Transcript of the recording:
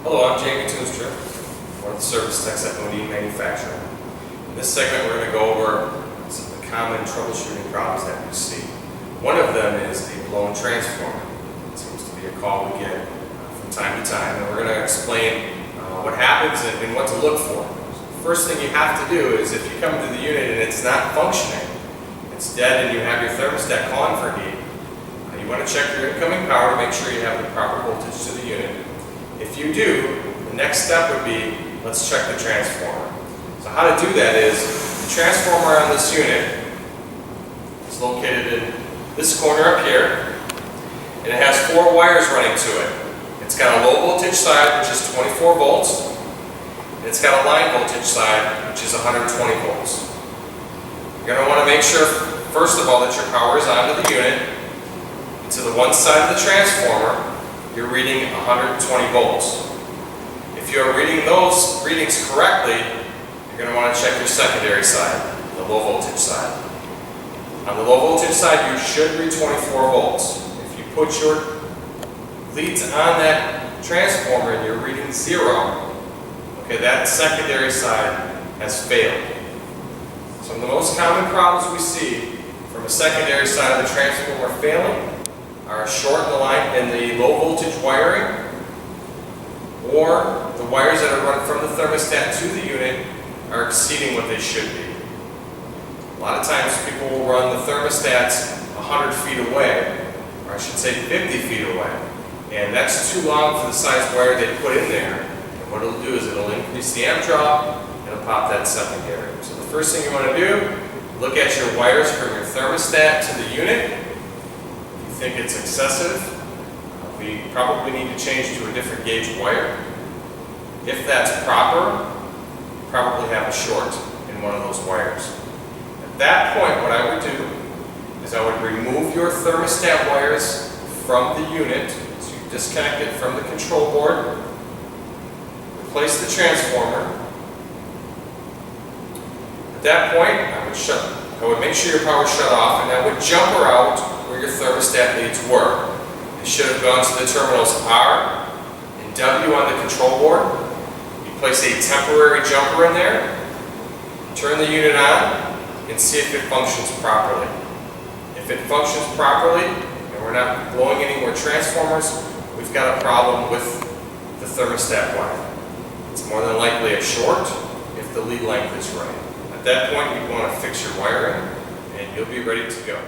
Hello, I'm Jamie Toonstra, one of the service techs at Modine Manufacturing. In this segment, we're going to go over some of the common troubleshooting problems that we see. One of them is a blown transformer. It seems to be a call we get from time to time, and we're going to explain what happens and what to look for. First thing you have to do is, if you come to the unit and it's not functioning, it's dead and you have your thermostat calling for heat, you want to check your incoming power to make sure you have the proper voltage to the unit. If you do, the next step would be, let's check the transformer. So how to do that is, the transformer on this unit is located in this corner up here, and it has 4 wires running to it. It's got a low voltage side, which is 24 volts, and it's got a line voltage side, which is 120 volts. You're going to want to make sure, first of all, that your power is on to the unit. And to the one side of the transformer, you're reading 120 volts. If you are reading those readings correctly, you're going to want to check your secondary side, the low voltage side. On the low voltage side, you should read 24 volts. If you put your leads on that transformer and you're reading 0, okay, that secondary side has failed. Some of the most common problems we see from a secondary side of the transformer failing are a short in the line in the low voltage wiring, or the wires that are run from the thermostat to the unit are exceeding what they should be. A lot of times people will run the thermostats 100 feet away, or I should say 50 feet away, and that's too long for the size wire they put in there. And what it'll do is it'll increase the amp draw and it'll pop that secondary. So the first thing you want to do, look at your wires from your thermostat to the unit. Think it's excessive, we probably need to change to a different gauge wire. If that's proper, you probably have a short in one of those wires. At that point, what I would do is I would remove your thermostat wires from the unit, so you disconnect it from the control board, replace the transformer. At that point, I would make sure your power shut off, and I would jumper out where your thermostat leads were. They should have gone to the terminals R and W on the control board. You place a temporary jumper in there, turn the unit on, and see if it functions properly. If it functions properly, and we're not blowing any more transformers, we've got a problem with the thermostat wire. It's more than likely a short if the lead length is right. At that point, you want to fix your wiring, and you'll be ready to go.